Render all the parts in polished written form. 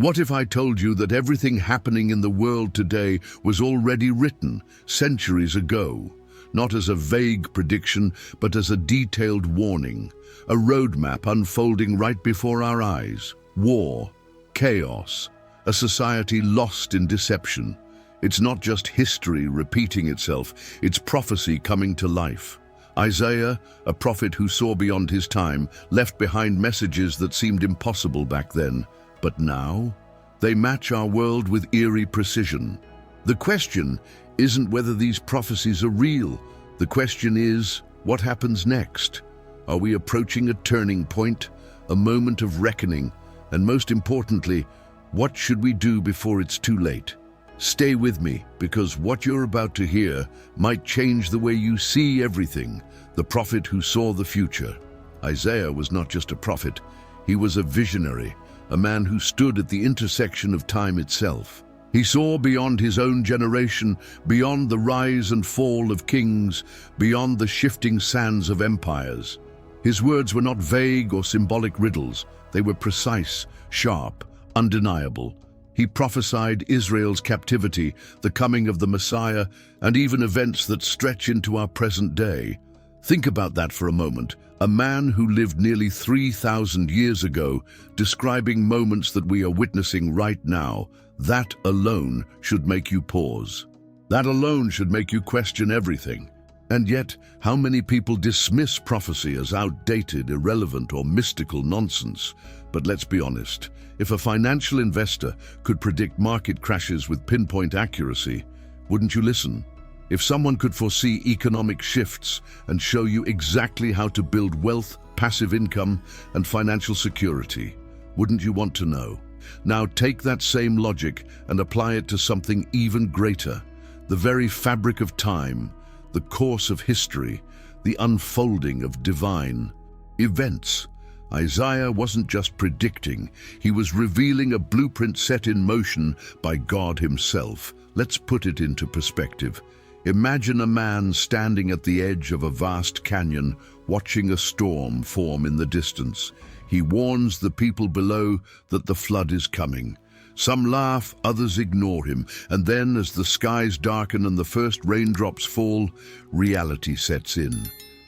What if I told you that everything happening in the world today was already written centuries ago? Not as a vague prediction, but as a detailed warning, a roadmap unfolding right before our eyes. War, chaos, a society lost in deception. It's not just history repeating itself, it's prophecy coming to life. Isaiah, a prophet who saw beyond his time, left behind messages that seemed impossible back then. But now, they match our world with eerie precision. The question isn't whether these prophecies are real. The question is, what happens next? Are we approaching a turning point, a moment of reckoning? And most importantly, what should we do before it's too late? Stay with me, because what you're about to hear might change the way you see everything. The prophet who saw the future. Isaiah was not just a prophet, he was a visionary, a man who stood at the intersection of time itself. He saw beyond his own generation, beyond the rise and fall of kings, beyond the shifting sands of empires. His words were not vague or symbolic riddles. They were precise, sharp, undeniable. He prophesied Israel's captivity, the coming of the Messiah, and even events that stretch into our present day. Think about that for a moment. A man who lived nearly 3,000 years ago, describing moments that we are witnessing right now. That alone should make you pause. That alone should make you question everything. And yet, how many people dismiss prophecy as outdated, irrelevant, or mystical nonsense? But let's be honest, if a financial investor could predict market crashes with pinpoint accuracy, wouldn't you listen? If someone could foresee economic shifts and show you exactly how to build wealth, passive income, and financial security, wouldn't you want to know? Now take that same logic and apply it to something even greater. The very fabric of time, the course of history, the unfolding of divine events. Isaiah wasn't just predicting, he was revealing a blueprint set in motion by God himself. Let's put it into perspective. Imagine a man standing at the edge of a vast canyon, watching a storm form in the distance. He warns the people below that the flood is coming. Some laugh, others ignore him, and then as the skies darken and the first raindrops fall, reality sets in.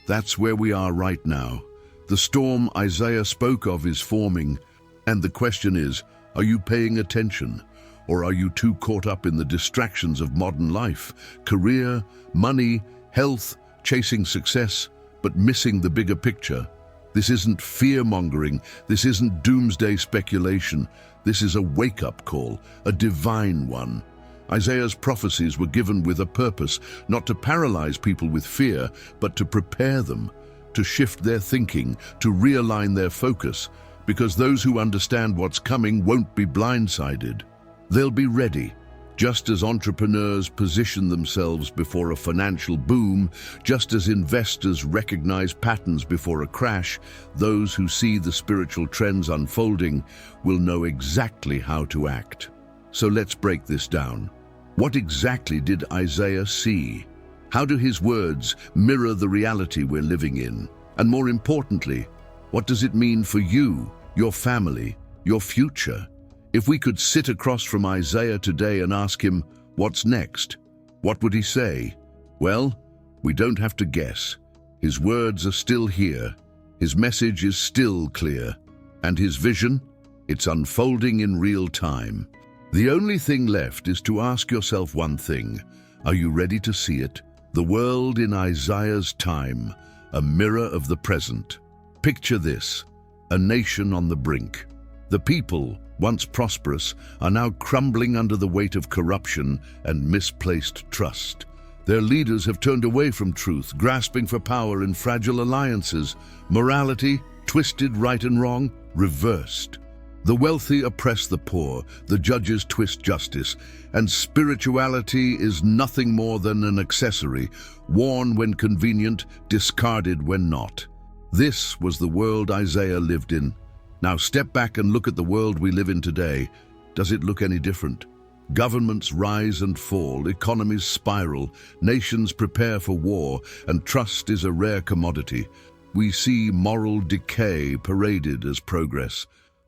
That's where we are right now. The storm Isaiah spoke of is forming, and the question is, are you paying attention? Or are you too caught up in the distractions of modern life, career, money, health, chasing success, but missing the bigger picture? This isn't fear-mongering, this isn't doomsday speculation, this is a wake-up call, a divine one. Isaiah's prophecies were given with a purpose, not to paralyze people with fear, but to prepare them, to shift their thinking, to realign their focus, because those who understand what's coming won't be blindsided. They'll be ready. Just as entrepreneurs position themselves before a financial boom, just as investors recognize patterns before a crash, those who see the spiritual trends unfolding will know exactly how to act. So let's break this down. What exactly did Isaiah see? How do his words mirror the reality we're living in? And more importantly, what does it mean for you, your family, your future? If we could sit across from Isaiah today and ask him, what's next? What would he say? Well, we don't have to guess. His words are still here. His message is still clear. And his vision? It's unfolding in real time. The only thing left is to ask yourself one thing. Are you ready to see it? The world in Isaiah's time, a mirror of the present. Picture this, a nation on the brink. The people, once prosperous, are now crumbling under the weight of corruption and misplaced trust. Their leaders have turned away from truth, grasping for power in fragile alliances. Morality, twisted right and wrong, reversed. The wealthy oppress the poor, the judges twist justice, and spirituality is nothing more than an accessory, worn when convenient, discarded when not. This was the world Isaiah lived in. Now step back and look at the world we live in today. Does it look any different? Governments rise and fall, economies spiral, nations prepare for war, and trust is a rare commodity. We see moral decay paraded as progress.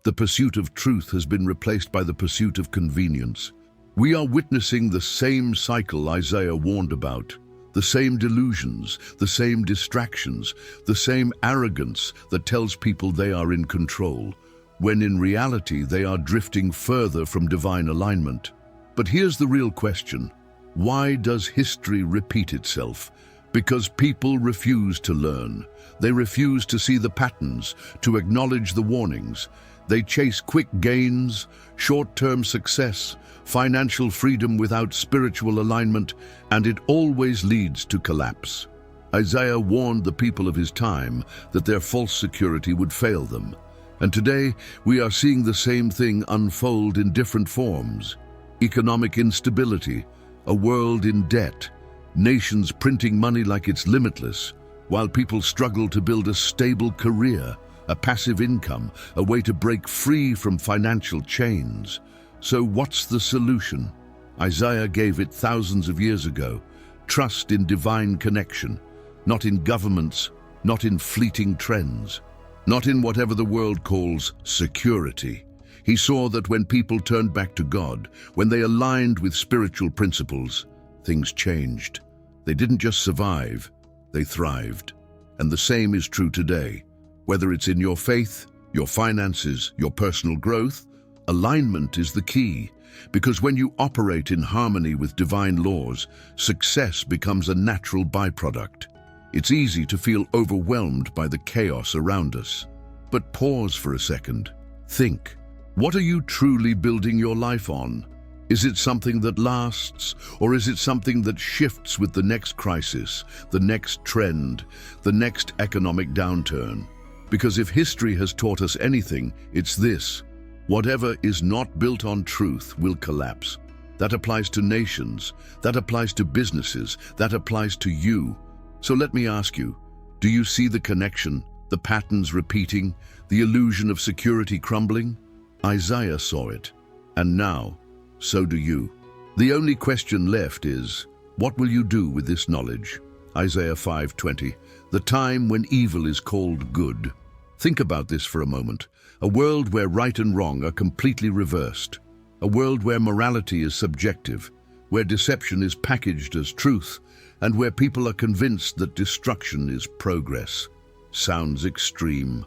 The pursuit of truth has been replaced by the pursuit of convenience. We are witnessing the same cycle Isaiah warned about. The same delusions, the same distractions, the same arrogance that tells people they are in control, when in reality they are drifting further from divine alignment. But here's the real question. Why does history repeat itself? Because people refuse to learn. They refuse to see the patterns, to acknowledge the warnings. They chase quick gains, short-term success, financial freedom without spiritual alignment, and it always leads to collapse. Isaiah warned the people of his time that their false security would fail them. And today, we are seeing the same thing unfold in different forms. Economic instability, a world in debt, nations printing money like it's limitless, while people struggle to build a stable career, a passive income, a way to break free from financial chains. So what's the solution? Isaiah gave it thousands of years ago. Trust in divine connection, not in governments, not in fleeting trends, not in whatever the world calls security. He saw that when people turned back to God, when they aligned with spiritual principles, things changed. They didn't just survive, they thrived. And the same is true today. Whether it's in your faith, your finances, your personal growth, alignment is the key. Because when you operate in harmony with divine laws, success becomes a natural byproduct. It's easy to feel overwhelmed by the chaos around us. But pause for a second. Think. What are you truly building your life on? Is it something that lasts, or is it something that shifts with the next crisis, the next trend, the next economic downturn? Because if history has taught us anything, it's this: whatever is not built on truth will collapse. That applies to nations, that applies to businesses, that applies to you. So let me ask you, do you see the connection, the patterns repeating, the illusion of security crumbling? Isaiah saw it, and now, so do you. The only question left is, what will you do with this knowledge? Isaiah 5:20, the time when evil is called good. Think about this for a moment. A world where right and wrong are completely reversed. A world where morality is subjective, where deception is packaged as truth, and where people are convinced that destruction is progress. Sounds extreme.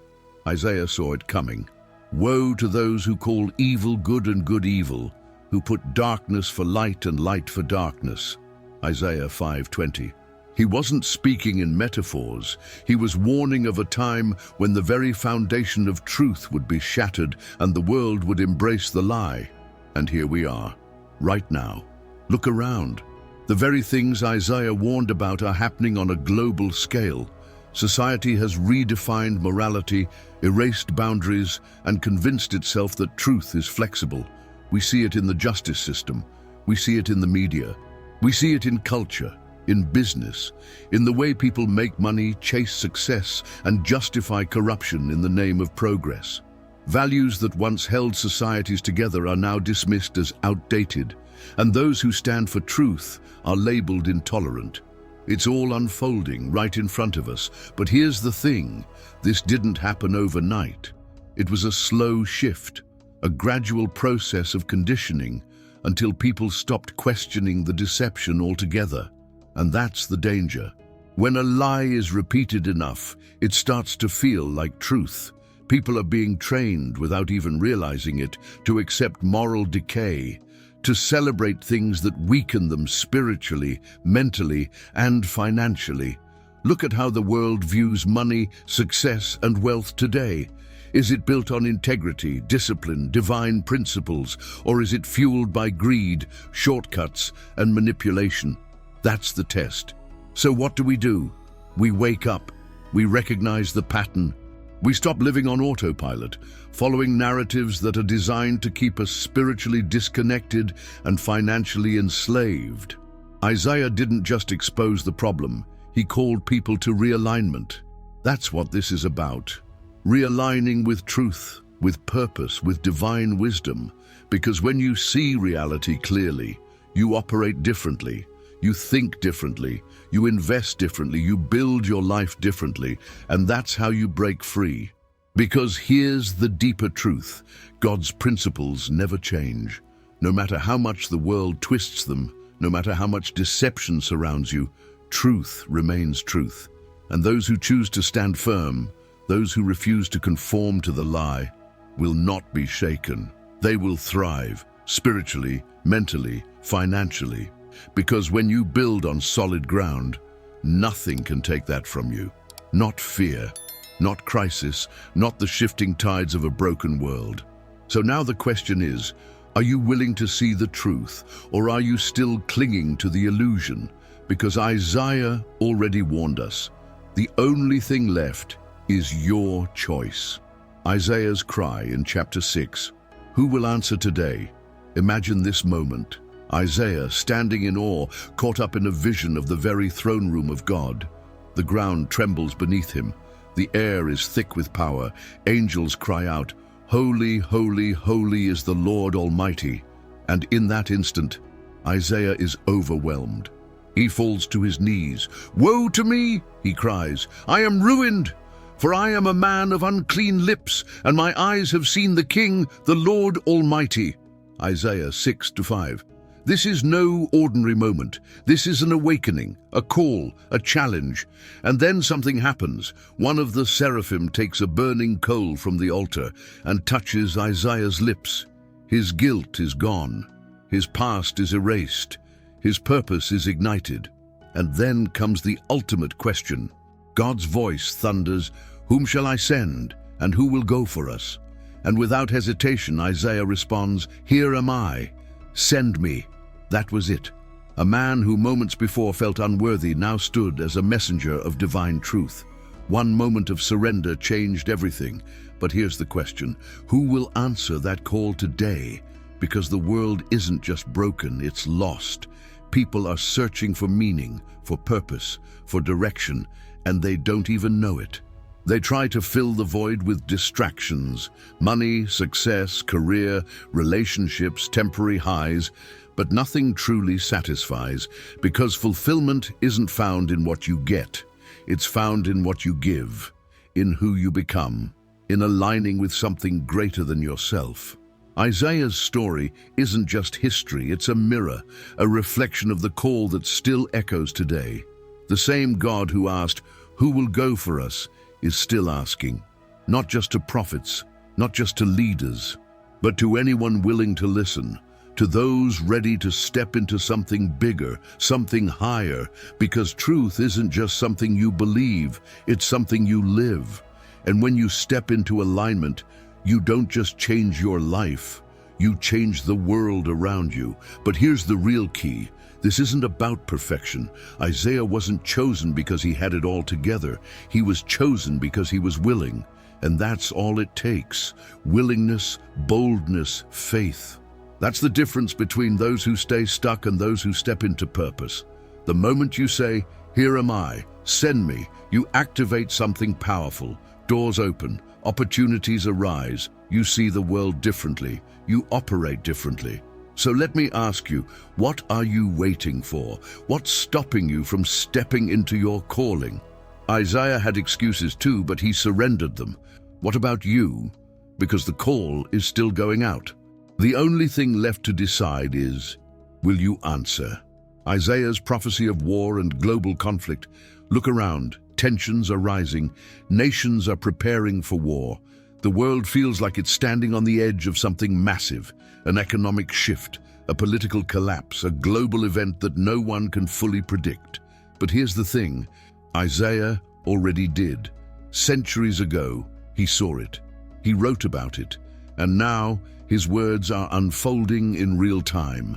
Isaiah saw it coming. Woe to those who call evil good and good evil, who put darkness for light and light for darkness. Isaiah 5:20. He wasn't speaking in metaphors. He was warning of a time when the very foundation of truth would be shattered and the world would embrace the lie. And here we are, right now. Look around. The very things Isaiah warned about are happening on a global scale. Society has redefined morality, erased boundaries, and convinced itself that truth is flexible. We see it in the justice system. We see it in the media. We see it in culture, in business, in the way people make money, chase success, and justify corruption in the name of progress. Values that once held societies together are now dismissed as outdated, and those who stand for truth are labeled intolerant. It's all unfolding right in front of us. But here's the thing, this didn't happen overnight. It was a slow shift, a gradual process of conditioning, until people stopped questioning the deception altogether. And that's the danger. When a lie is repeated enough, it starts to feel like truth. People are being trained, without even realizing it, to accept moral decay, to celebrate things that weaken them spiritually, mentally, and financially. Look at how the world views money, success, and wealth today. Is it built on integrity, discipline, divine principles, or is it fueled by greed, shortcuts, and manipulation? That's the test. So what do? We wake up. We recognize the pattern. We stop living on autopilot, following narratives that are designed to keep us spiritually disconnected and financially enslaved. Isaiah didn't just expose the problem, he called people to realignment. That's what this is about. Realigning with truth, with purpose, with divine wisdom. Because when you see reality clearly, you operate differently. You think differently, you invest differently, you build your life differently, and that's how you break free. Because here's the deeper truth. God's principles never change. No matter how much the world twists them, no matter how much deception surrounds you, truth remains truth. And those who choose to stand firm, those who refuse to conform to the lie, will not be shaken. They will thrive, spiritually, mentally, financially. Because when you build on solid ground, nothing can take that from you. Not fear, not crisis, not the shifting tides of a broken world. So now the question is, are you willing to see the truth, or are you still clinging to the illusion? Because Isaiah already warned us, the only thing left is your choice. Isaiah's cry in chapter 6, who will answer today? Imagine this moment. Isaiah, standing in awe, caught up in a vision of the very throne room of God. The ground trembles beneath him. The air is thick with power. Angels cry out, "Holy, holy, holy is the Lord Almighty." And in that instant, Isaiah is overwhelmed. He falls to his knees. "Woe to me," he cries, "I am ruined, for I am a man of unclean lips, and my eyes have seen the King, the Lord Almighty." Isaiah 6-5. This is no ordinary moment. This is an awakening, a call, a challenge. And then something happens. One of the seraphim takes a burning coal from the altar and touches Isaiah's lips. His guilt is gone. His past is erased. His purpose is ignited. And then comes the ultimate question. God's voice thunders, "Whom shall I send, and who will go for us?" And without hesitation, Isaiah responds, "Here am I. Send me." That was it. A man who moments before felt unworthy now stood as a messenger of divine truth. One moment of surrender changed everything. But here's the question. Who will answer that call today? Because the world isn't just broken, it's lost. People are searching for meaning, for purpose, for direction, and they don't even know it. They try to fill the void with distractions, money, success, career, relationships, temporary highs, but nothing truly satisfies, because fulfillment isn't found in what you get. It's found in what you give, in who you become, in aligning with something greater than yourself. Isaiah's story isn't just history, it's a mirror, a reflection of the call that still echoes today. The same God who asked, "Who will go for us?" is still asking, not just to prophets, not just to leaders, but to anyone willing to listen, to those ready to step into something bigger, something higher, because truth isn't just something you believe, it's something you live. And when you step into alignment, you don't just change your life, you change the world around you. But here's the real key. This isn't about perfection. Isaiah wasn't chosen because he had it all together. He was chosen because he was willing. And that's all it takes. Willingness, boldness, faith. That's the difference between those who stay stuck and those who step into purpose. The moment you say, "Here am I, send me," you activate something powerful. Doors open, opportunities arise. You see the world differently. You operate differently. So let me ask you, what are you waiting for? What's stopping you from stepping into your calling? Isaiah had excuses too, but he surrendered them. What about you? Because the call is still going out. The only thing left to decide is, will you answer? Isaiah's prophecy of war and global conflict. Look around. Tensions are rising. Nations are preparing for war. The world feels like it's standing on the edge of something massive, an economic shift, a political collapse, a global event that no one can fully predict. But here's the thing, Isaiah already did. Centuries ago, he saw it. He wrote about it. And now, his words are unfolding in real time.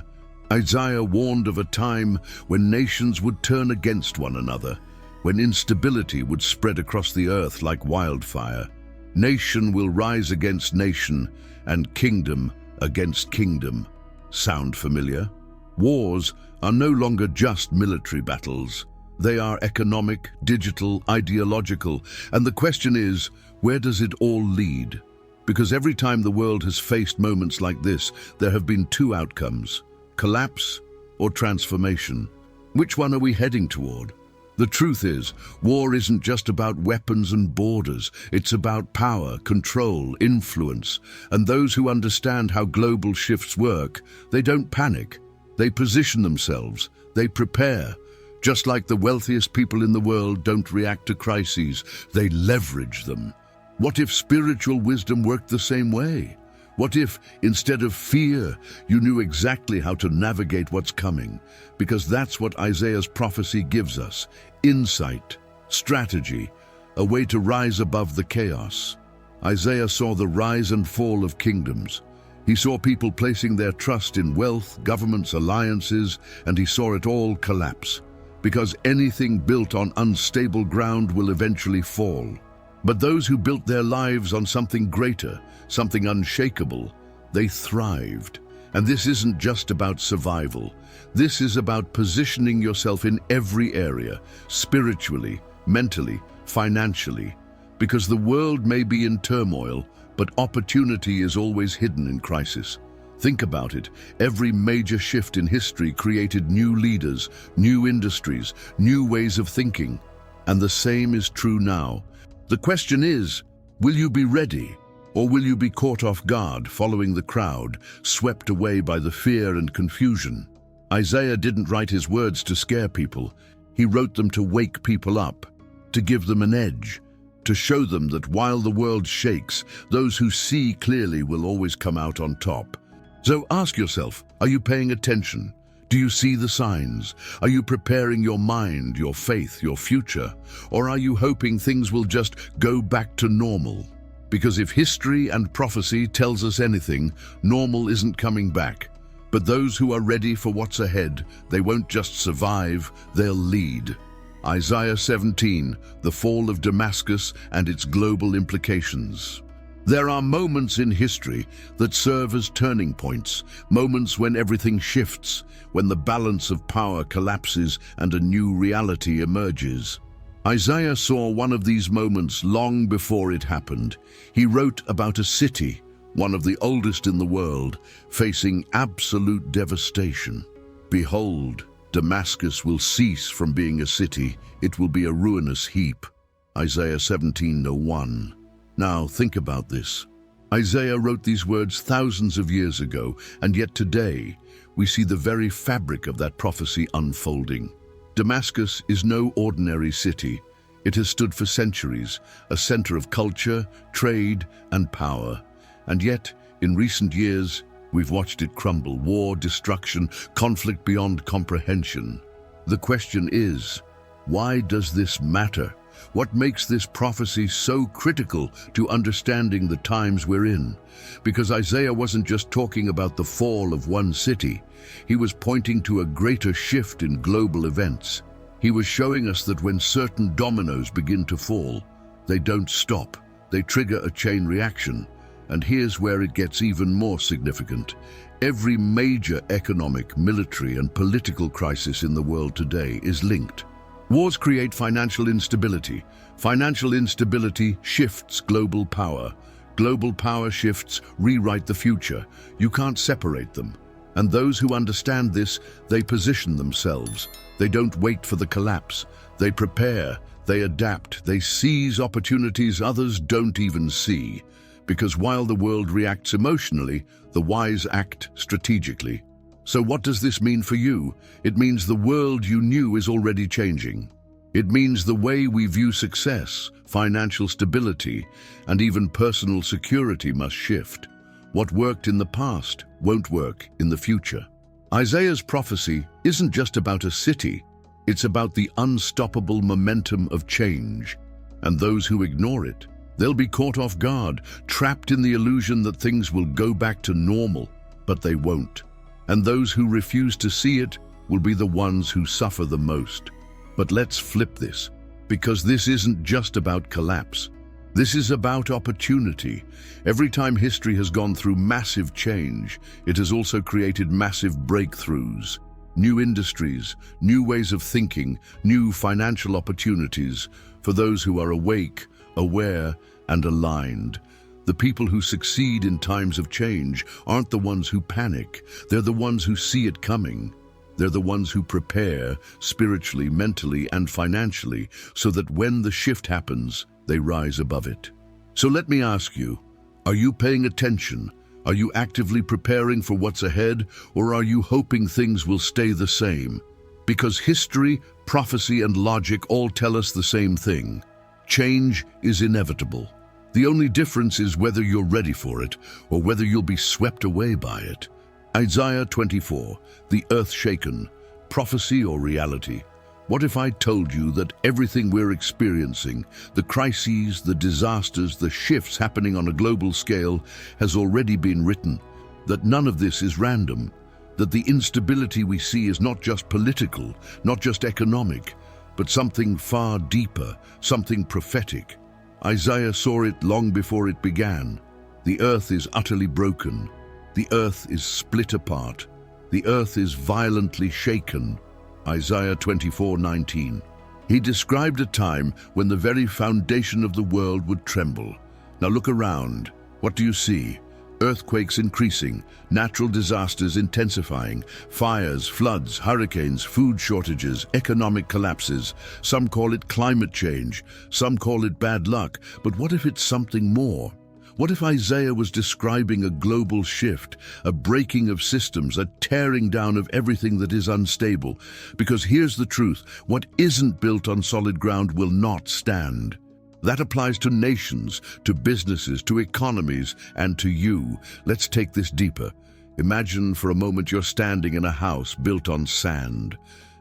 Isaiah warned of a time when nations would turn against one another, when instability would spread across the earth like wildfire. Nation will rise against nation, and kingdom against kingdom. Sound familiar? Wars are no longer just military battles. They are economic, digital, ideological, and the question is, where does it all lead? Because every time the world has faced moments like this, there have been two outcomes: collapse or transformation. Which one are we heading toward? The truth is, war isn't just about weapons and borders. It's about power, control, influence. And those who understand how global shifts work, they don't panic. They position themselves. They prepare. Just like the wealthiest people in the world don't react to crises, they leverage them. What if spiritual wisdom worked the same way? What if, instead of fear, you knew exactly how to navigate what's coming? Because that's what Isaiah's prophecy gives us: insight, strategy, a way to rise above the chaos. Isaiah saw the rise and fall of kingdoms. He saw people placing their trust in wealth, governments, alliances, and he saw it all collapse. Because anything built on unstable ground will eventually fall. But those who built their lives on something greater, something unshakable, they thrived. And this isn't just about survival. This is about positioning yourself in every area, spiritually, mentally, financially. Because the world may be in turmoil, but opportunity is always hidden in crisis. Think about it. Every major shift in history created new leaders, new industries, new ways of thinking. And the same is true now. The question is, will you be ready? Or will you be caught off guard, following the crowd, swept away by the fear and confusion? Isaiah didn't write his words to scare people. He wrote them to wake people up, to give them an edge, to show them that while the world shakes, those who see clearly will always come out on top. So ask yourself, are you paying attention? Do you see the signs? Are you preparing your mind, your faith, your future? Or are you hoping things will just go back to normal? Because if history and prophecy tells us anything, normal isn't coming back. But those who are ready for what's ahead, they won't just survive, they'll lead. Isaiah 17, the fall of Damascus and its global implications. There are moments in history that serve as turning points, moments when everything shifts, when the balance of power collapses and a new reality emerges. Isaiah saw one of these moments long before it happened. He wrote about a city, one of the oldest in the world, facing absolute devastation. Behold, Damascus will cease from being a city, it will be a ruinous heap. Isaiah 17:1. Now think about this. Isaiah wrote these words thousands of years ago, and yet today we see the very fabric of that prophecy unfolding. Damascus is no ordinary city. It has stood for centuries, a center of culture, trade, and power. And yet, in recent years, we've watched it crumble: war, destruction, conflict beyond comprehension. The question is, why does this matter? What makes this prophecy so critical to understanding the times we're in? Because Isaiah wasn't just talking about the fall of one city. He was pointing to a greater shift in global events. He was showing us that when certain dominoes begin to fall, they don't stop. They trigger a chain reaction. And here's where it gets even more significant. Every major economic, military, and political crisis in the world today is linked. Wars create financial instability. Financial instability shifts global power. Global power shifts rewrite the future. You can't separate them. And those who understand this, they position themselves. They don't wait for the collapse. They prepare, they adapt, they seize opportunities others don't even see. Because while the world reacts emotionally, the wise act strategically. So what does this mean for you? It means the world you knew is already changing. It means the way we view success, financial stability, and even personal security must shift. What worked in the past won't work in the future. Isaiah's prophecy isn't just about a city. It's about the unstoppable momentum of change. And those who ignore it, they'll be caught off guard, trapped in the illusion that things will go back to normal, but they won't. And those who refuse to see it will be the ones who suffer the most. But let's flip this, because this isn't just about collapse. This is about opportunity. Every time history has gone through massive change, it has also created massive breakthroughs. New industries, new ways of thinking, new financial opportunities for those who are awake, aware, and aligned. The people who succeed in times of change aren't the ones who panic. They're the ones who see it coming. They're the ones who prepare spiritually, mentally, and financially so that when the shift happens, they rise above it. So let me ask you, are you paying attention? Are you actively preparing for what's ahead, or are you hoping things will stay the same? Because history, prophecy, and logic all tell us the same thing. Change is inevitable. The only difference is whether you're ready for it or whether you'll be swept away by it. Isaiah 24, the earth shaken, prophecy or reality? What if I told you that everything we're experiencing, the crises, the disasters, the shifts happening on a global scale, has already been written, that none of this is random, that the instability we see is not just political, not just economic, but something far deeper, something prophetic. Isaiah saw it long before it began. The earth is utterly broken. The earth is split apart. The earth is violently shaken. Isaiah 24:19. He described a time when the very foundation of the world would tremble. Now look around. What do you see? Earthquakes increasing, natural disasters intensifying, fires, floods, hurricanes, food shortages, economic collapses. Some call it climate change, some call it bad luck. But what if it's something more? What if Isaiah was describing a global shift, a breaking of systems, a tearing down of everything that is unstable? Because here's the truth, what isn't built on solid ground will not stand. That applies to nations, to businesses, to economies, and to you. Let's take this deeper. Imagine for a moment you're standing in a house built on sand.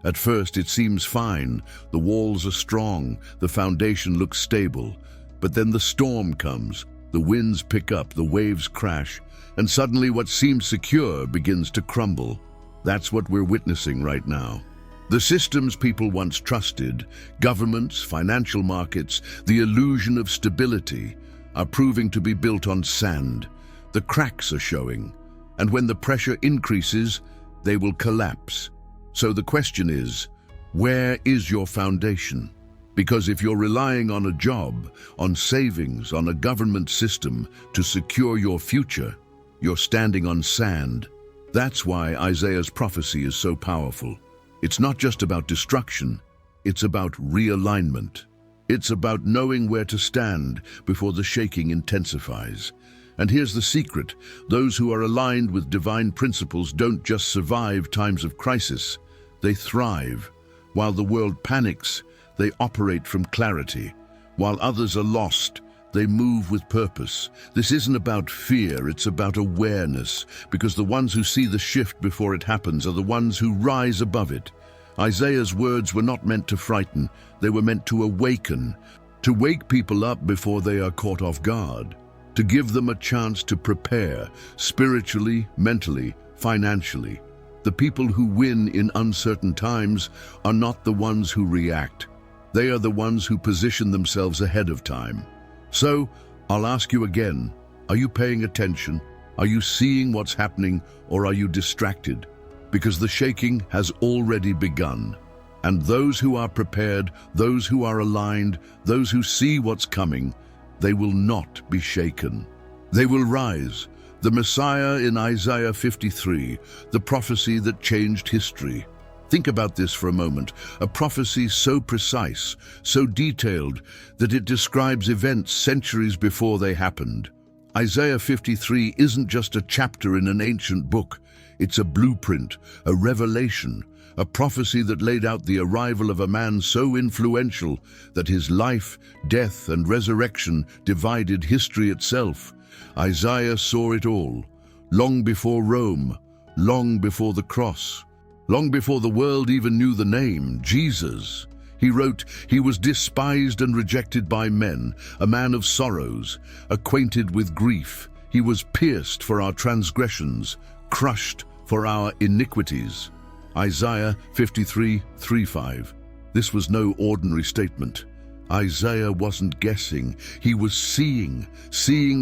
At first it seems fine, the walls are strong, the foundation looks stable. But then the storm comes. The winds pick up, the waves crash, and suddenly what seemed secure begins to crumble. That's what we're witnessing right now. The systems people once trusted, governments, financial markets, the illusion of stability, are proving to be built on sand. The cracks are showing, and when the pressure increases, they will collapse. So the question is, where is your foundation? Because if you're relying on a job, on savings, on a government system to secure your future, you're standing on sand. That's why Isaiah's prophecy is so powerful. It's not just about destruction, it's about realignment. It's about knowing where to stand before the shaking intensifies. And here's the secret, those who are aligned with divine principles don't just survive times of crisis, they thrive. While the world panics, they operate from clarity. While others are lost, they move with purpose. This isn't about fear, it's about awareness, because the ones who see the shift before it happens are the ones who rise above it. Isaiah's words were not meant to frighten, they were meant to awaken, to wake people up before they are caught off guard, to give them a chance to prepare, spiritually, mentally, financially. The people who win in uncertain times are not the ones who react. They are the ones who position themselves ahead of time. So, I'll ask you again, are you paying attention? Are you seeing what's happening, or are you distracted? Because the shaking has already begun. And those who are prepared, those who are aligned, those who see what's coming, they will not be shaken. They will rise. The Messiah in Isaiah 53, the prophecy that changed history. Think about this for a moment, a prophecy so precise, so detailed, that it describes events centuries before they happened. Isaiah 53 isn't just a chapter in an ancient book, it's a blueprint, a revelation, a prophecy that laid out the arrival of a man so influential that his life, death, and resurrection divided history itself. Isaiah saw it all, long before Rome, long before the cross. Long before the world even knew the name, Jesus. He wrote, "He was despised and rejected by men, a man of sorrows, acquainted with grief. He was pierced for our transgressions, crushed for our iniquities." Isaiah 53:3-5. This was no ordinary statement. Isaiah wasn't guessing. He was seeing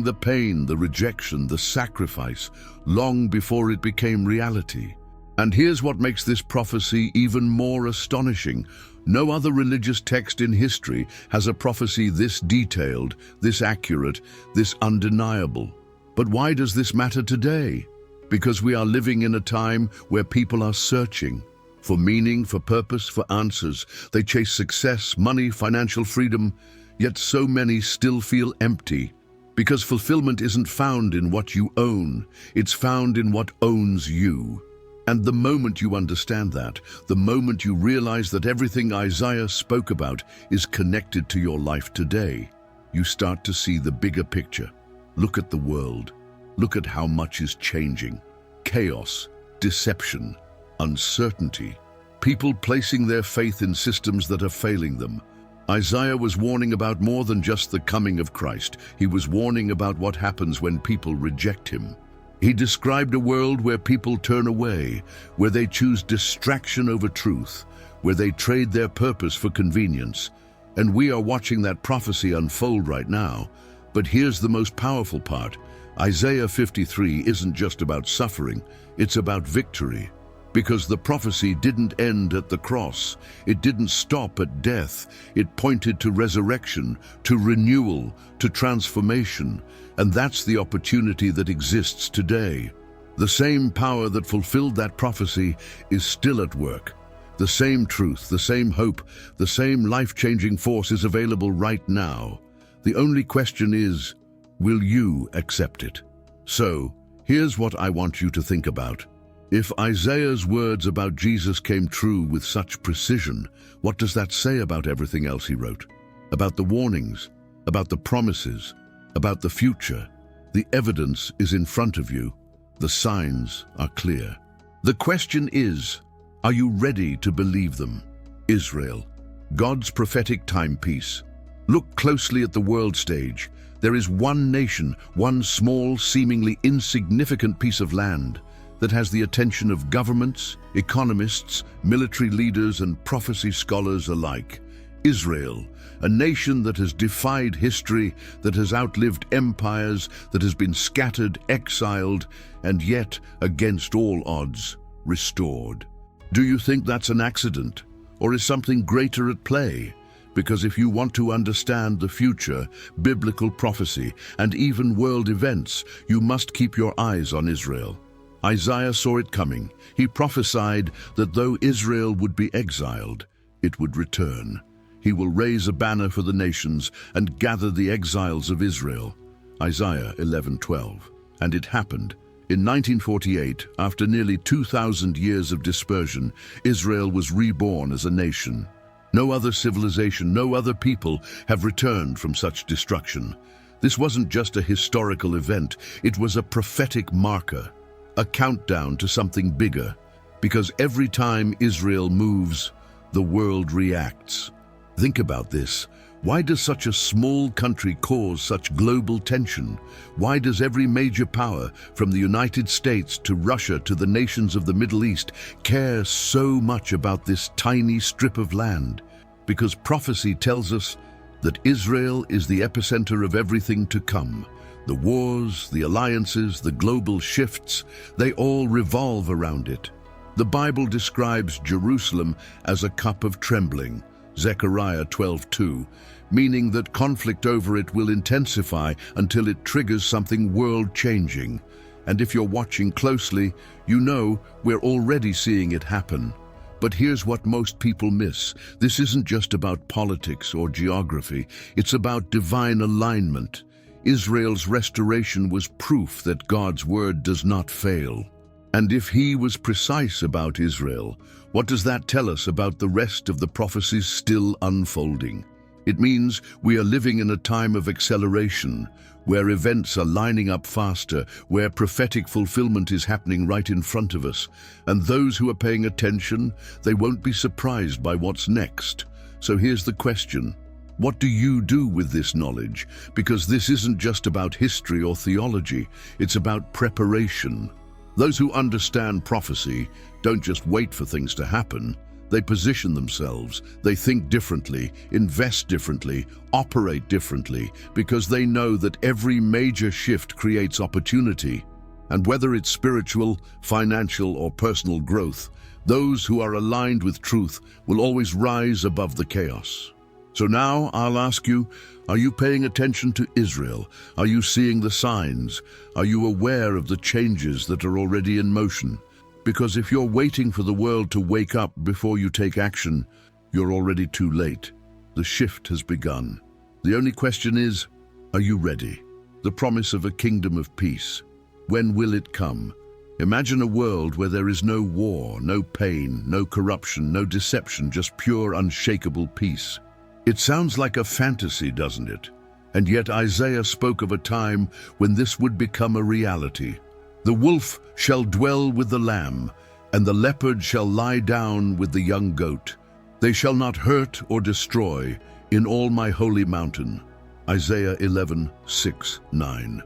the pain, the rejection, the sacrifice, long before it became reality. And here's what makes this prophecy even more astonishing. No other religious text in history has a prophecy this detailed, this accurate, this undeniable. But why does this matter today? Because we are living in a time where people are searching. For meaning, for purpose, for answers. They chase success, money, financial freedom, yet so many still feel empty. Because fulfillment isn't found in what you own, it's found in what owns you. And the moment you understand that, the moment you realize that everything Isaiah spoke about is connected to your life today, you start to see the bigger picture. Look at the world. Look at how much is changing. Chaos, deception, uncertainty. People placing their faith in systems that are failing them. Isaiah was warning about more than just the coming of Christ. He was warning about what happens when people reject him. He described a world where people turn away, where they choose distraction over truth, where they trade their purpose for convenience. And we are watching that prophecy unfold right now. But here's the most powerful part. Isaiah 53 isn't just about suffering, it's about victory. Because the prophecy didn't end at the cross. It didn't stop at death. It pointed to resurrection, to renewal, to transformation. And that's the opportunity that exists today. The same power that fulfilled that prophecy is still at work. The same truth, the same hope, the same life-changing force is available right now. The only question is, will you accept it? So, here's what I want you to think about. If Isaiah's words about Jesus came true with such precision, what does that say about everything else he wrote? About the warnings, about the promises, about the future. The evidence is in front of you. The signs are clear. The question is, are you ready to believe them? Israel, God's prophetic timepiece. Look closely at the world stage. There is one nation, one small, seemingly insignificant piece of land that has the attention of governments, economists, military leaders, and prophecy scholars alike. Israel, a nation that has defied history, that has outlived empires, that has been scattered, exiled, and yet, against all odds, restored. Do you think that's an accident? Or is something greater at play? Because if you want to understand the future, biblical prophecy, and even world events, you must keep your eyes on Israel. Isaiah saw it coming. He prophesied that though Israel would be exiled, it would return. He will raise a banner for the nations and gather the exiles of Israel. Isaiah 11:12. And it happened. In 1948, after nearly 2,000 years of dispersion, Israel was reborn as a nation. No other civilization, no other people have returned from such destruction. This wasn't just a historical event, it was a prophetic marker. A countdown to something bigger, because every time Israel moves, the world reacts. Think about this. Why does such a small country cause such global tension? Why does every major power, from the United States to Russia to the nations of the Middle East, care so much about this tiny strip of land? Because prophecy tells us that Israel is the epicenter of everything to come. The wars, the alliances, the global shifts, they all revolve around it. The Bible describes Jerusalem as a cup of trembling, Zechariah 12:2, meaning that conflict over it will intensify until it triggers something world-changing. And if you're watching closely, you know we're already seeing it happen. But here's what most people miss. This isn't just about politics or geography, it's about divine alignment. Israel's restoration was proof that God's word does not fail. And if he was precise about Israel, what does that tell us about the rest of the prophecies still unfolding? It means we are living in a time of acceleration, where events are lining up faster, where prophetic fulfillment is happening right in front of us. And those who are paying attention, they won't be surprised by what's next. So here's the question. What do you do with this knowledge? Because this isn't just about history or theology, it's about preparation. Those who understand prophecy don't just wait for things to happen. They position themselves, they think differently, invest differently, operate differently, because they know that every major shift creates opportunity. And whether it's spiritual, financial, or personal growth, those who are aligned with truth will always rise above the chaos. So now I'll ask you, are you paying attention to Israel? Are you seeing the signs? Are you aware of the changes that are already in motion? Because if you're waiting for the world to wake up before you take action, you're already too late. The shift has begun. The only question is, are you ready? The promise of a kingdom of peace. When will it come? Imagine a world where there is no war, no pain, no corruption, no deception, just pure, unshakable peace. It sounds like a fantasy, doesn't it? And yet Isaiah spoke of a time when this would become a reality. The wolf shall dwell with the lamb, and the leopard shall lie down with the young goat. They shall not hurt or destroy in all my holy mountain. Isaiah 11:6-9.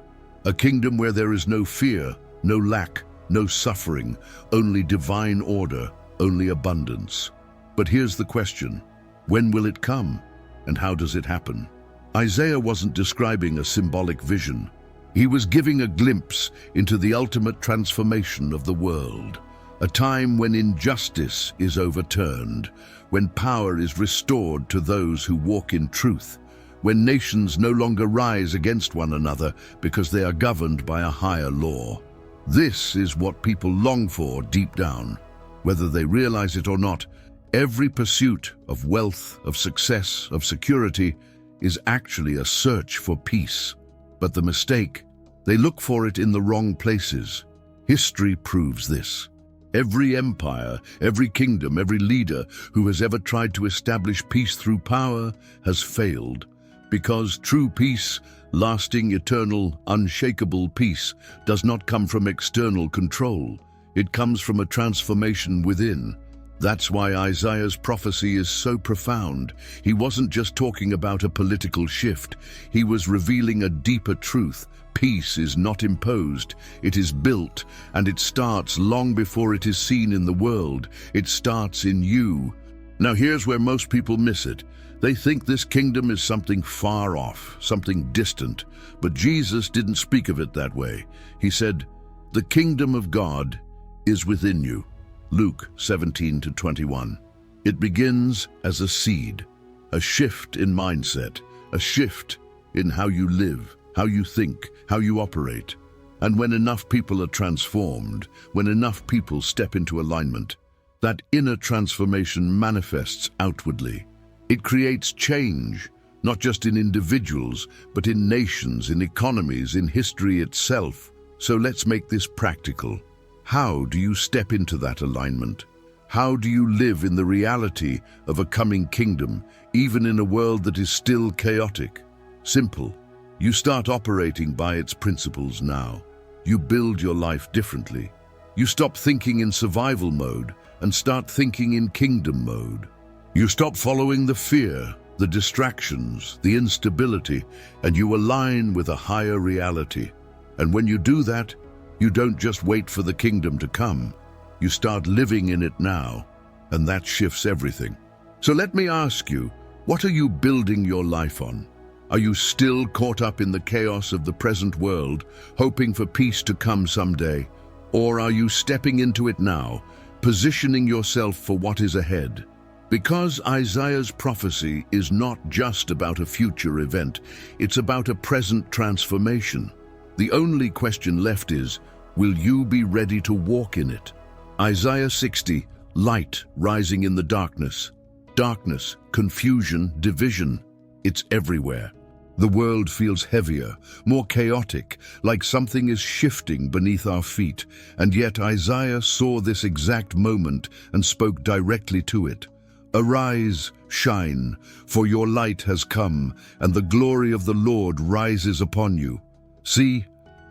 A kingdom where there is no fear, no lack, no suffering, only divine order, only abundance. But here's the question: when will it come? And how does it happen? Isaiah wasn't describing a symbolic vision. He was giving a glimpse into the ultimate transformation of the world, a time when injustice is overturned, when power is restored to those who walk in truth, when nations no longer rise against one another because they are governed by a higher law. This is what people long for deep down. Whether they realize it or not, every pursuit of wealth, of success, of security is actually a search for peace. But the mistake, they look for it in the wrong places. History proves this. Every empire, every kingdom, every leader who has ever tried to establish peace through power has failed. Because true peace, lasting, eternal, unshakable peace, does not come from external control. It comes from a transformation within. That's why Isaiah's prophecy is so profound. He wasn't just talking about a political shift. He was revealing a deeper truth. Peace is not imposed. It is built, and it starts long before it is seen in the world. It starts in you. Now here's where most people miss it. They think this kingdom is something far off, something distant. But Jesus didn't speak of it that way. He said, "The kingdom of God is within you." Luke 17-21. It begins as a seed, a shift in mindset, a shift in how you live, how you think, how you operate. And when enough people are transformed, when enough people step into alignment, that inner transformation manifests outwardly. It creates change, not just in individuals, but in nations, in economies, in history itself. So let's make this practical. How do you step into that alignment? How do you live in the reality of a coming kingdom, even in a world that is still chaotic? Simple. You start operating by its principles now. You build your life differently. You stop thinking in survival mode and start thinking in kingdom mode. You stop following the fear, the distractions, the instability, and you align with a higher reality. And when you do that, you don't just wait for the kingdom to come. You start living in it now, and that shifts everything. So let me ask you, what are you building your life on? Are you still caught up in the chaos of the present world, hoping for peace to come someday? Or are you stepping into it now, positioning yourself for what is ahead? Because Isaiah's prophecy is not just about a future event, it's about a present transformation. The only question left is, will you be ready to walk in it? Isaiah 60, light rising in the darkness. Darkness, confusion, division. It's everywhere. The world feels heavier, more chaotic, like something is shifting beneath our feet. And yet Isaiah saw this exact moment and spoke directly to it. Arise, shine, for your light has come, and the glory of the Lord rises upon you. See,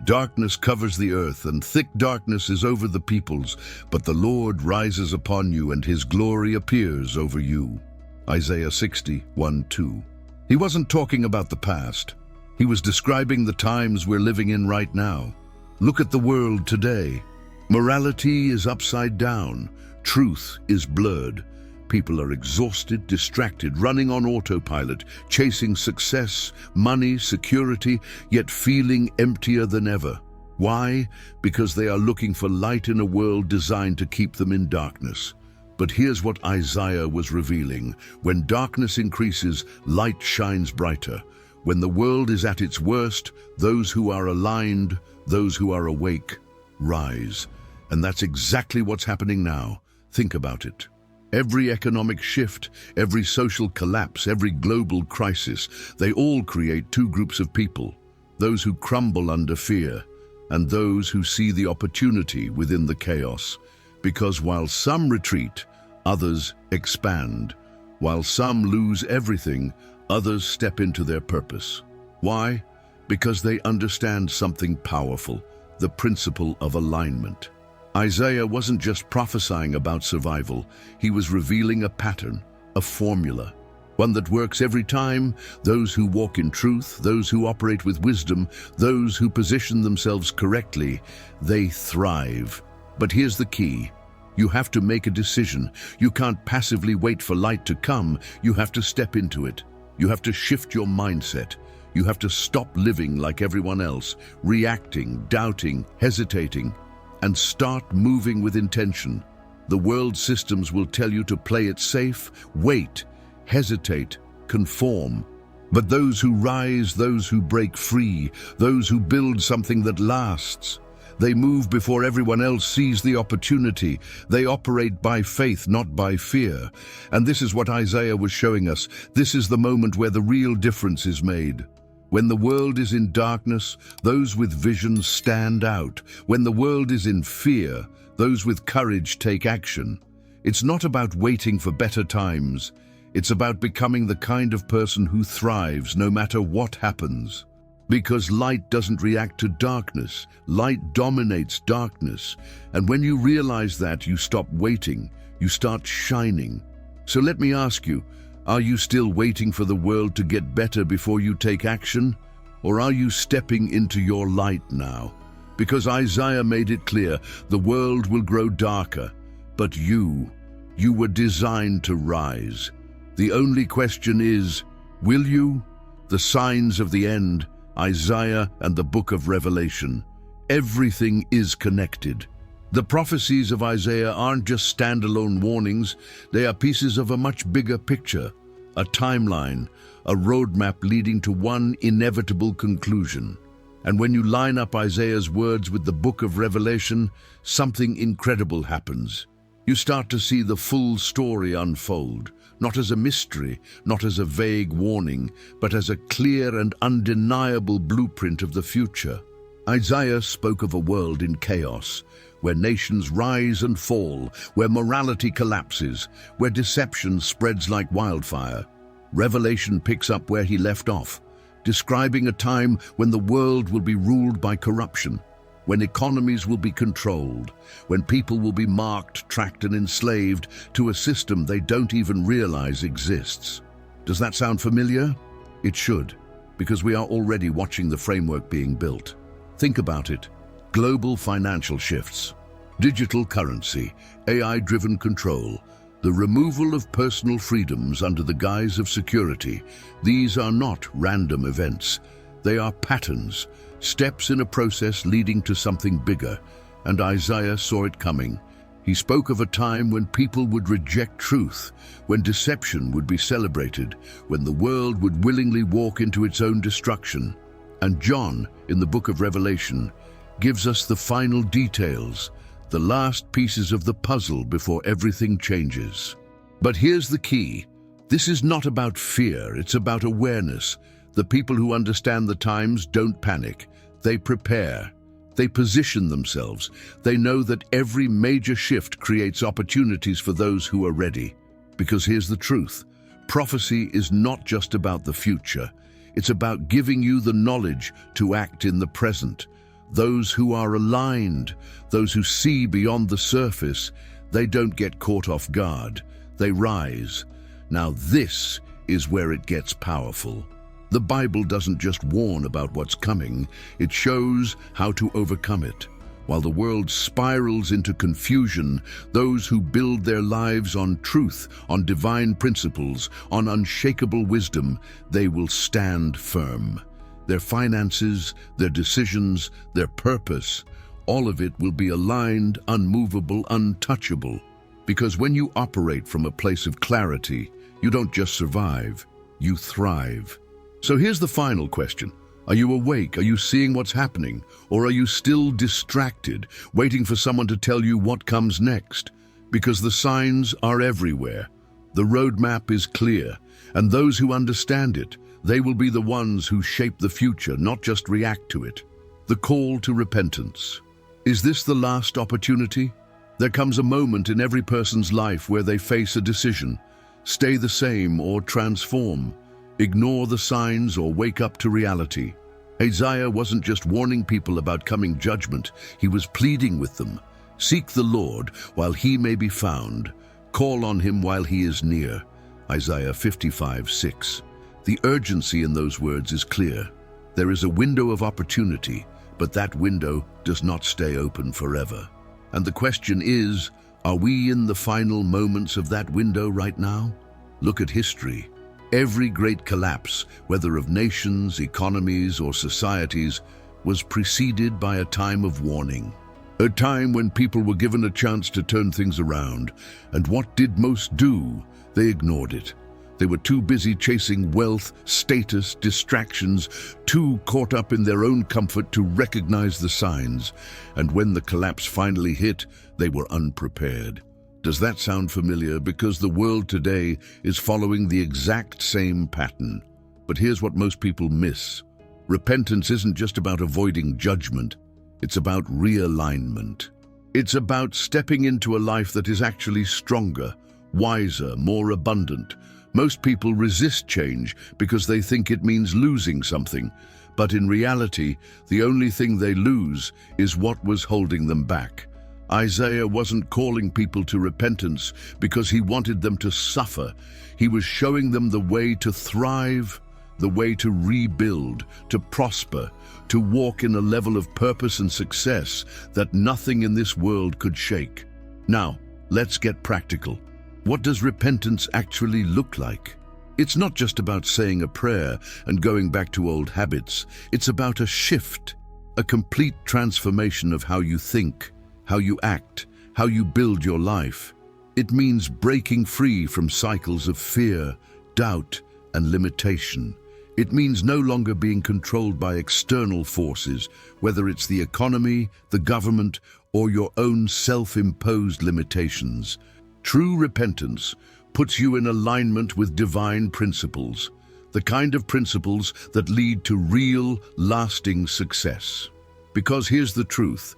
darkness covers the earth, and thick darkness is over the peoples, but the Lord rises upon you, and his glory appears over you. Isaiah 60:1-2. He wasn't talking about the past. He was describing the times we're living in right now. Look at the world today. Morality is upside down. Truth is blurred. People are exhausted, distracted, running on autopilot, chasing success, money, security, yet feeling emptier than ever. Why? Because they are looking for light in a world designed to keep them in darkness. But here's what Isaiah was revealing. When darkness increases, light shines brighter. When the world is at its worst, those who are aligned, those who are awake, rise. And that's exactly what's happening now. Think about it. Every economic shift, every social collapse, every global crisis, they all create two groups of people: those who crumble under fear and those who see the opportunity within the chaos. Because while some retreat, others expand. While some lose everything, others step into their purpose. Why? Because they understand something powerful, the principle of alignment. Isaiah wasn't just prophesying about survival, he was revealing a pattern, a formula, one that works every time. Those who walk in truth, those who operate with wisdom, those who position themselves correctly, they thrive. But here's the key. You have to make a decision. You can't passively wait for light to come. You have to step into it. You have to shift your mindset. You have to stop living like everyone else, reacting, doubting, hesitating, and start moving with intention. The world systems will tell you to play it safe, wait, hesitate, conform. But those who rise, those who break free, those who build something that lasts, they move before everyone else sees the opportunity. They operate by faith, not by fear. And this is what Isaiah was showing us. This is the moment where the real difference is made. When the world is in darkness, those with vision stand out. When the world is in fear, those with courage take action. It's not about waiting for better times. It's about becoming the kind of person who thrives no matter what happens. Because light doesn't react to darkness. Light dominates darkness. And when you realize that, you stop waiting. You start shining. So let me ask you, are you still waiting for the world to get better before you take action? Or are you stepping into your light now? Because Isaiah made it clear, the world will grow darker, but you were designed to rise. The only question is, will you? The signs of the end, Isaiah and the book of Revelation. Everything is connected. The prophecies of Isaiah aren't just standalone warnings, they are pieces of a much bigger picture, a timeline, a roadmap leading to one inevitable conclusion. And when you line up Isaiah's words with the book of Revelation, something incredible happens. You start to see the full story unfold, not as a mystery, not as a vague warning, but as a clear and undeniable blueprint of the future. Isaiah spoke of a world in chaos, where nations rise and fall, where morality collapses, where deception spreads like wildfire. Revelation picks up where he left off, describing a time when the world will be ruled by corruption, when economies will be controlled, when people will be marked, tracked, and enslaved to a system they don't even realize exists. Does that sound familiar? It should, because we are already watching the framework being built. Think about it. Global financial shifts, digital currency, AI-driven control, the removal of personal freedoms under the guise of security. These are not random events. They are patterns, steps in a process leading to something bigger, and Isaiah saw it coming. He spoke of a time when people would reject truth, when deception would be celebrated, when the world would willingly walk into its own destruction. And John, in the book of Revelation, gives us the final details, the last pieces of the puzzle before everything changes. But here's the key. This is not about fear, it's about awareness. The people who understand the times don't panic. They prepare. They position themselves. They know that every major shift creates opportunities for those who are ready. Because here's the truth. Prophecy is not just about the future. It's about giving you the knowledge to act in the present. Those who are aligned, those who see beyond the surface, they don't get caught off guard. They rise. Now this is where it gets powerful. The Bible doesn't just warn about what's coming, it shows how to overcome it. While the world spirals into confusion, those who build their lives on truth, on divine principles, on unshakable wisdom, they will stand firm. Their finances, their decisions, their purpose, all of it will be aligned, unmovable, untouchable. Because when you operate from a place of clarity, you don't just survive, you thrive. So here's the final question. Are you awake? Are you seeing what's happening? Or are you still distracted, waiting for someone to tell you what comes next? Because the signs are everywhere. The roadmap is clear, and those who understand it, they will be the ones who shape the future, not just react to it. The call to repentance. Is this the last opportunity? There comes a moment in every person's life where they face a decision. Stay the same or transform. Ignore the signs or wake up to reality. Isaiah wasn't just warning people about coming judgment, he was pleading with them. Seek the Lord while he may be found. Call on him while he is near. Isaiah 55:6. The urgency in those words is clear. There is a window of opportunity, but that window does not stay open forever. And the question is, are we in the final moments of that window right now? Look at history. Every great collapse, whether of nations, economies, or societies, was preceded by a time of warning. A time when people were given a chance to turn things around. And what did most do? They ignored it. They were too busy chasing wealth, status, distractions, too caught up in their own comfort to recognize the signs. And when the collapse finally hit, they were unprepared. Does that sound familiar? Because the world today is following the exact same pattern. But here's what most people miss. Repentance isn't just about avoiding judgment. It's about realignment. It's about stepping into a life that is actually stronger, wiser, more abundant. Most people resist change because they think it means losing something. But in reality, the only thing they lose is what was holding them back. Isaiah wasn't calling people to repentance because he wanted them to suffer. He was showing them the way to thrive, the way to rebuild, to prosper, to walk in a level of purpose and success that nothing in this world could shake. Now, let's get practical. What does repentance actually look like? It's not just about saying a prayer and going back to old habits. It's about a shift, a complete transformation of how you think, how you act, how you build your life. It means breaking free from cycles of fear, doubt, and limitation. It means no longer being controlled by external forces, whether it's the economy, the government, or your own self-imposed limitations. True repentance puts you in alignment with divine principles, the kind of principles that lead to real, lasting success. Because here's the truth.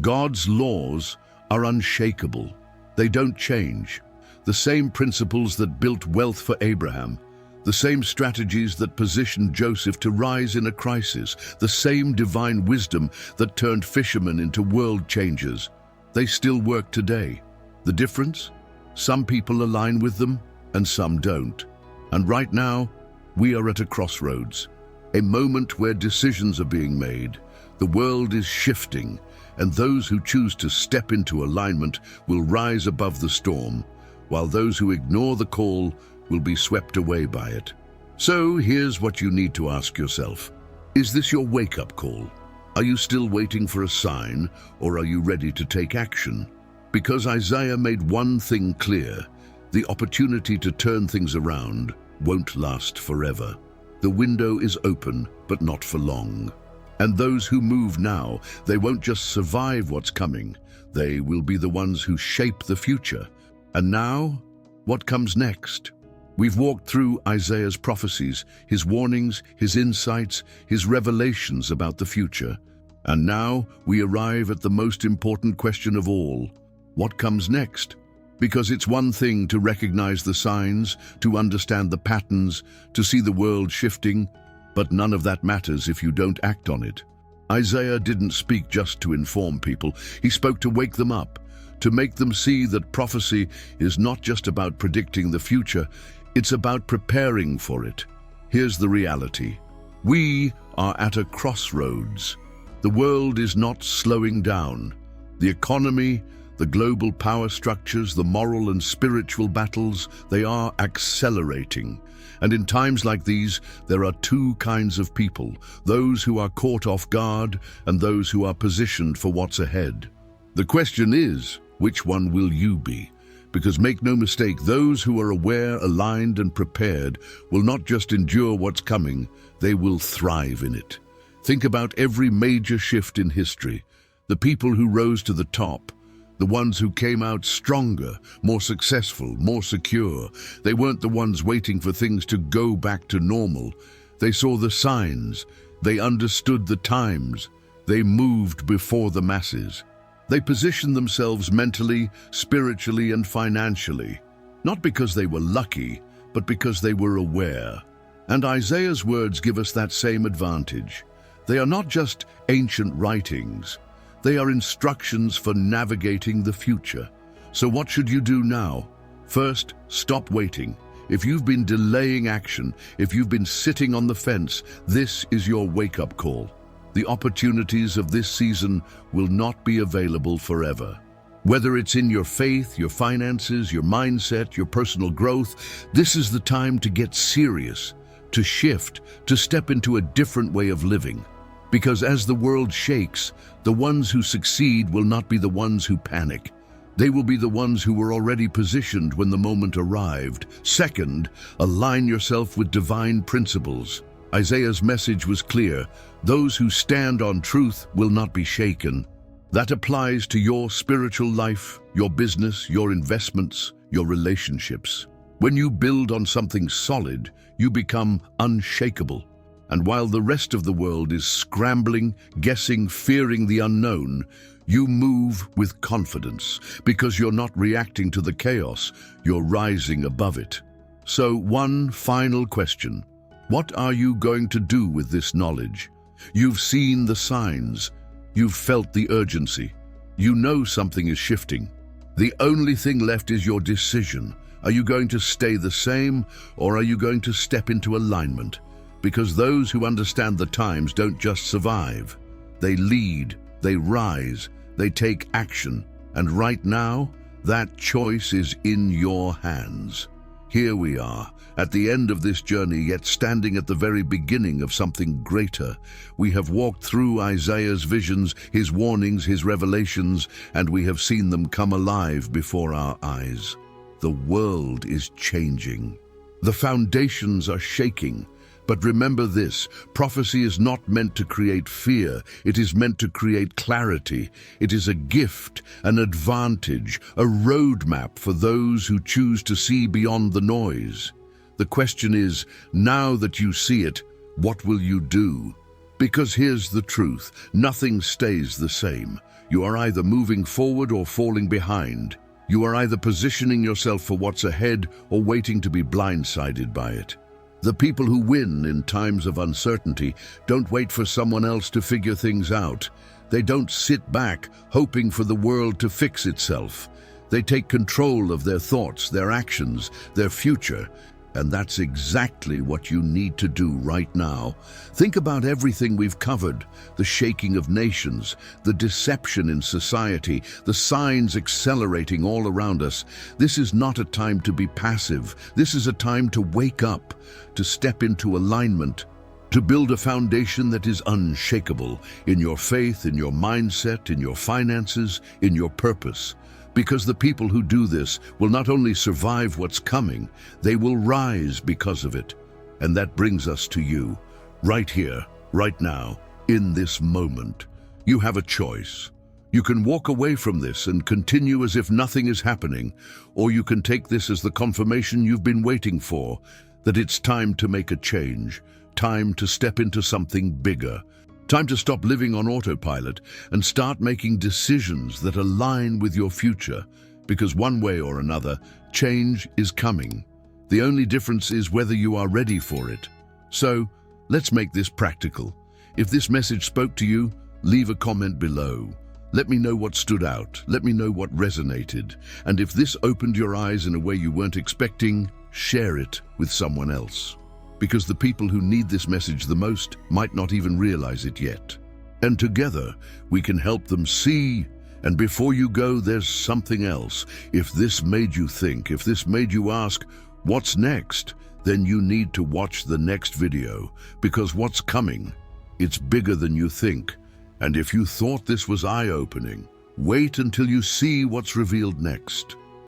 God's laws are unshakable. They don't change. The same principles that built wealth for Abraham, the same strategies that positioned Joseph to rise in a crisis, the same divine wisdom that turned fishermen into world changers, they still work today. The difference? Some people align with them and some don't. And right now, we are at a crossroads, a moment where decisions are being made. The world is shifting, and those who choose to step into alignment will rise above the storm, while those who ignore the call will be swept away by it. So here's what you need to ask yourself. Is this your wake-up call? Are you still waiting for a sign, or are you ready to take action? Because Isaiah made one thing clear, the opportunity to turn things around won't last forever. The window is open, but not for long. And those who move now, they won't just survive what's coming. They will be the ones who shape the future. And now, what comes next? We've walked through Isaiah's prophecies, his warnings, his insights, his revelations about the future. And now we arrive at the most important question of all. What comes next? Because it's one thing to recognize the signs, to understand the patterns, to see the world shifting, but none of that matters if you don't act on it. Isaiah didn't speak just to inform people. He spoke to wake them up, to make them see that prophecy is not just about predicting the future, it's about preparing for it. Here's the reality. We are at a crossroads. The world is not slowing down. The economy, the global power structures, the moral and spiritual battles, they are accelerating. And in times like these, there are two kinds of people, those who are caught off guard and those who are positioned for what's ahead. The question is, which one will you be? Because make no mistake, those who are aware, aligned, and prepared will not just endure what's coming, they will thrive in it. Think about every major shift in history. The people who rose to the top, the ones who came out stronger, more successful, more secure. They weren't the ones waiting for things to go back to normal. They saw the signs. They understood the times. They moved before the masses. They positioned themselves mentally, spiritually, and financially, not because they were lucky, but because they were aware. And Isaiah's words give us that same advantage. They are not just ancient writings. They are instructions for navigating the future. So what should you do now? First, stop waiting. If you've been delaying action, if you've been sitting on the fence, this is your wake-up call. The opportunities of this season will not be available forever. Whether it's in your faith, your finances, your mindset, your personal growth, this is the time to get serious, to shift, to step into a different way of living. Because as the world shakes, the ones who succeed will not be the ones who panic. They will be the ones who were already positioned when the moment arrived. Second, align yourself with divine principles. Isaiah's message was clear. Those who stand on truth will not be shaken. That applies to your spiritual life, your business, your investments, your relationships. When you build on something solid, you become unshakable. And while the rest of the world is scrambling, guessing, fearing the unknown, you move with confidence because you're not reacting to the chaos, you're rising above it. So, one final question. What are you going to do with this knowledge? You've seen the signs. You've felt the urgency. You know something is shifting. The only thing left is your decision. Are you going to stay the same, or are you going to step into alignment? Because those who understand the times don't just survive. They lead, they rise, they take action. And right now, that choice is in your hands. Here we are, at the end of this journey, yet standing at the very beginning of something greater. We have walked through Isaiah's visions, his warnings, his revelations, and we have seen them come alive before our eyes. The world is changing. The foundations are shaking. But remember this, prophecy is not meant to create fear. It is meant to create clarity. It is a gift, an advantage, a roadmap for those who choose to see beyond the noise. The question is, now that you see it, what will you do? Because here's the truth, nothing stays the same. You are either moving forward or falling behind. You are either positioning yourself for what's ahead or waiting to be blindsided by it. The people who win in times of uncertainty don't wait for someone else to figure things out. They don't sit back hoping for the world to fix itself. They take control of their thoughts, their actions, their future. And that's exactly what you need to do right now. Think about everything we've covered, the shaking of nations, the deception in society, the signs accelerating all around us. This is not a time to be passive. This is a time to wake up, to step into alignment, to build a foundation that is unshakable in your faith, in your mindset, in your finances, in your purpose. Because the people who do this will not only survive what's coming, they will rise because of it. And that brings us to you, right here, right now, in this moment. You have a choice. You can walk away from this and continue as if nothing is happening, or you can take this as the confirmation you've been waiting for, that it's time to make a change, time to step into something bigger. Time to stop living on autopilot and start making decisions that align with your future, because one way or another, change is coming. The only difference is whether you are ready for it. So, let's make this practical. If this message spoke to you, leave a comment below. Let me know what stood out. Let me know what resonated. And if this opened your eyes in a way you weren't expecting, share it with someone else. Because the people who need this message the most might not even realize it yet. And together, we can help them see. And before you go, there's something else. If this made you think, if this made you ask, what's next? Then you need to watch the next video, because what's coming, it's bigger than you think. And if you thought this was eye-opening, wait until you see what's revealed next.